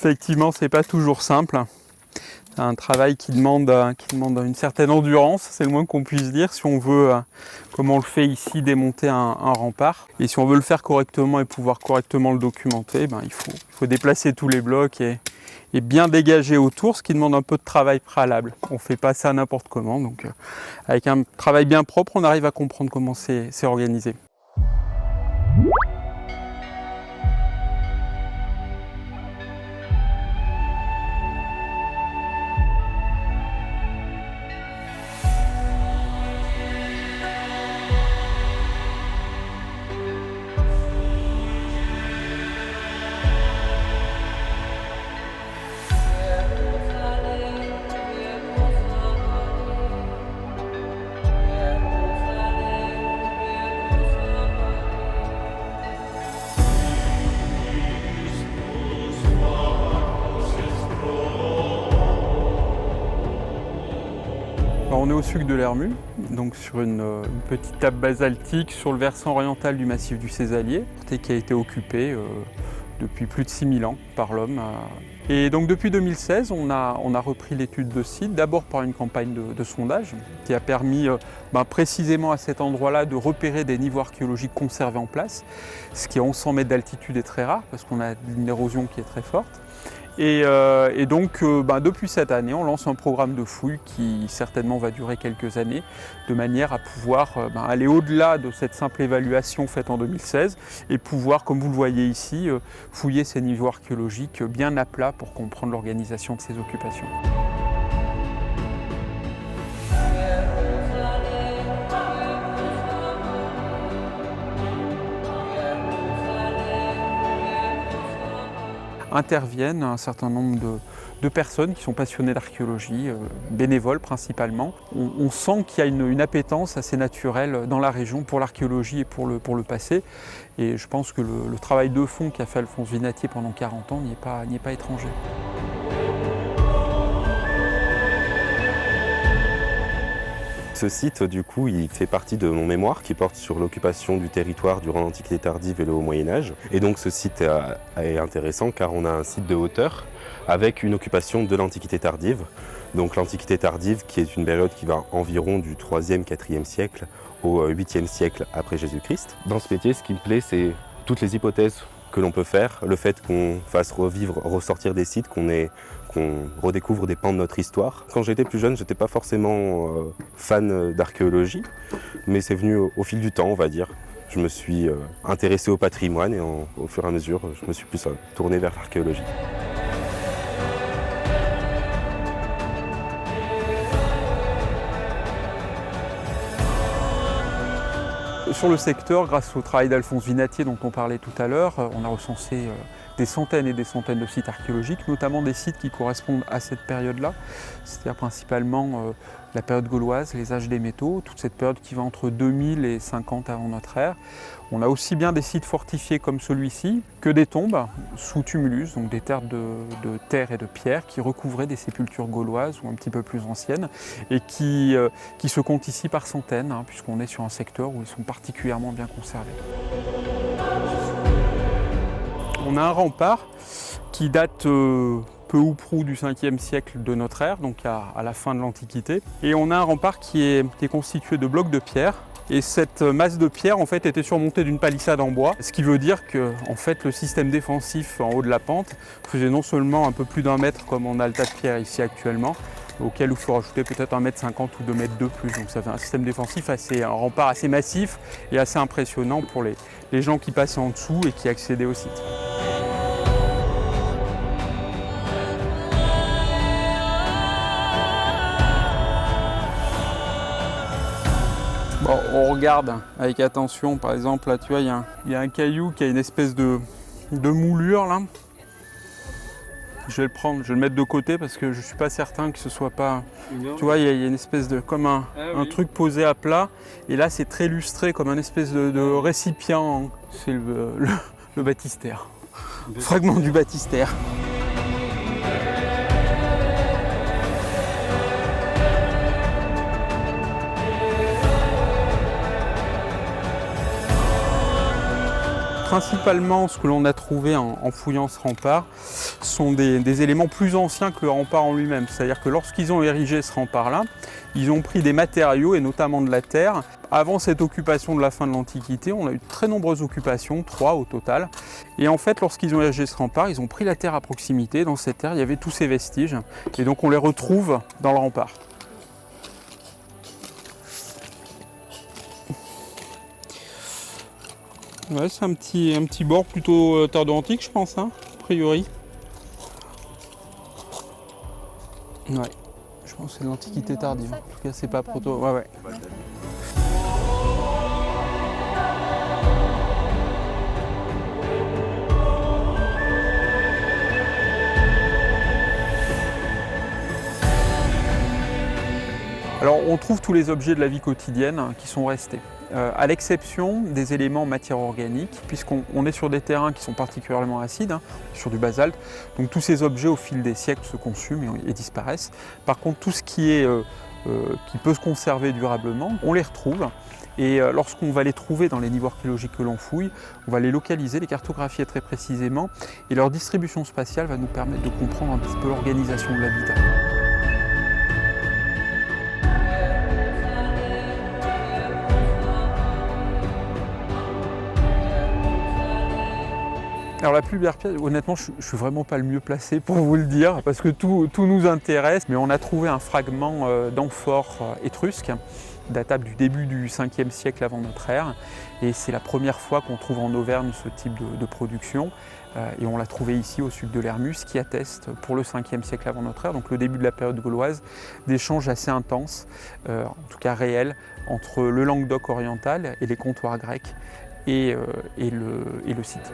Effectivement, c'est pas toujours simple. C'est un travail qui demande une certaine endurance, c'est le moins qu'on puisse dire, si on veut, comme on le fait ici, démonter un rempart. Et si on veut le faire correctement et pouvoir correctement le documenter, il faut déplacer tous les blocs et bien dégager autour, ce qui demande un peu de travail préalable. On ne fait pas ça n'importe comment, donc avec un travail bien propre, on arrive à comprendre comment c'est organisé. Alors on est au sud de l'Hermue, donc sur une petite table basaltique sur le versant oriental du massif du Cézallier, qui a été occupé depuis plus de 6000 ans par l'homme. Et donc depuis 2016, on a repris l'étude de site, d'abord par une campagne de sondage qui a permis précisément à cet endroit-là de repérer des niveaux archéologiques conservés en place, ce qui à 1100 mètres d'altitude est très rare parce qu'on a une érosion qui est très forte. Et donc depuis cette année, on lance un programme de fouilles qui certainement va durer quelques années, de manière à pouvoir aller au-delà de cette simple évaluation faite en 2016 et pouvoir, comme vous le voyez ici, fouiller ces niveaux archéologiques bien à plat pour comprendre l'organisation de ces occupations. Interviennent un certain nombre de personnes qui sont passionnées d'archéologie, bénévoles principalement. On sent qu'il y a une appétence assez naturelle dans la région pour l'archéologie et pour le passé. Et je pense que le travail de fond qu'a fait Alphonse Vinatier pendant 40 ans n'y est pas étranger. Ce site, du coup, il fait partie de mon mémoire qui porte sur l'occupation du territoire durant l'Antiquité tardive et le Haut Moyen-Âge. Et donc ce site est intéressant car on a un site de hauteur avec une occupation de l'Antiquité tardive. Donc l'Antiquité tardive qui est une période qui va environ du 3e, 4e siècle au 8e siècle après Jésus-Christ. Dans ce métier, ce qui me plaît, c'est toutes les hypothèses que l'on peut faire, le fait qu'on fasse ressortir des sites, qu'on redécouvre des pans de notre histoire. Quand j'étais plus jeune, j'étais pas forcément fan d'archéologie, mais c'est venu au fil du temps, on va dire. Je me suis intéressé au patrimoine et au fur et à mesure, je me suis plus tourné vers l'archéologie. Sur le secteur, grâce au travail d'Alphonse Vinatier dont on parlait tout à l'heure, on a recensé des centaines et des centaines de sites archéologiques, notamment des sites qui correspondent à cette période-là, c'est-à-dire principalement la période gauloise, les âges des métaux, toute cette période qui va entre 2000 et 50 avant notre ère. On a aussi bien des sites fortifiés comme celui-ci que des tombes sous tumulus, donc des terres de terre et de pierre qui recouvraient des sépultures gauloises ou un petit peu plus anciennes et qui se comptent ici par centaines, puisqu'on est sur un secteur où ils sont particulièrement bien conservés. On a un rempart qui date peu ou prou du 5e siècle de notre ère, donc à la fin de l'Antiquité. Et on a un rempart qui est constitué de blocs de pierre. Et cette masse de pierre en fait, était surmontée d'une palissade en bois, ce qui veut dire que en fait, le système défensif en haut de la pente faisait non seulement un peu plus d'1 mètre comme on a le tas de pierre ici actuellement, auquel il faut rajouter peut-être 1,50 m ou 2 mètres de plus. Donc ça fait un système défensif un rempart assez massif et assez impressionnant pour les gens qui passaient en dessous et qui accédaient au site. Bon, on regarde avec attention, par exemple, là tu vois, il y a un caillou qui a une espèce de moulure là. Je vais le prendre, je vais le mettre de côté parce que je ne suis pas certain que ce soit pas... Tu vois, il y a une espèce de... comme un truc posé à plat. Et là, c'est très lustré comme un espèce de récipient. C'est le baptistère. Le fragment du baptistère. Principalement, ce que l'on a trouvé en fouillant ce rempart, sont des éléments plus anciens que le rempart en lui-même. C'est-à-dire que lorsqu'ils ont érigé ce rempart-là, ils ont pris des matériaux, et notamment de la terre. Avant cette occupation de la fin de l'Antiquité, on a eu de très nombreuses occupations, 3 au total. Et en fait, lorsqu'ils ont érigé ce rempart, ils ont pris la terre à proximité. Dans cette terre, il y avait tous ces vestiges. Et donc on les retrouve dans le rempart. Ouais, c'est un petit bord plutôt tardo-antique, je pense, hein, a priori. Ouais, je pense que c'est de l'Antiquité tardive. En tout cas, c'est pas proto. Ouais, ouais. Alors, on trouve tous les objets de la vie quotidienne qui sont restés. À l'exception des éléments matière organique, puisqu'on est sur des terrains qui sont particulièrement acides, hein, sur du basalte, donc tous ces objets au fil des siècles se consument et disparaissent. Par contre, tout ce qui peut se conserver durablement, on les retrouve. Et lorsqu'on va les trouver dans les niveaux archéologiques que l'on fouille, on va les localiser, les cartographier très précisément, et leur distribution spatiale va nous permettre de comprendre un petit peu l'organisation de l'habitat. Alors la plus belle pierre, honnêtement, je ne suis vraiment pas le mieux placé pour vous le dire, parce que tout nous intéresse, mais on a trouvé un fragment d'amphore étrusque, datable du début du 5e siècle avant notre ère, et c'est la première fois qu'on trouve en Auvergne ce type de production, et on l'a trouvé ici au sud de l'Hermus, qui atteste pour le 5e siècle avant notre ère, donc le début de la période gauloise, d'échanges assez intenses, en tout cas réels, entre le Languedoc oriental et les comptoirs grecs et le site.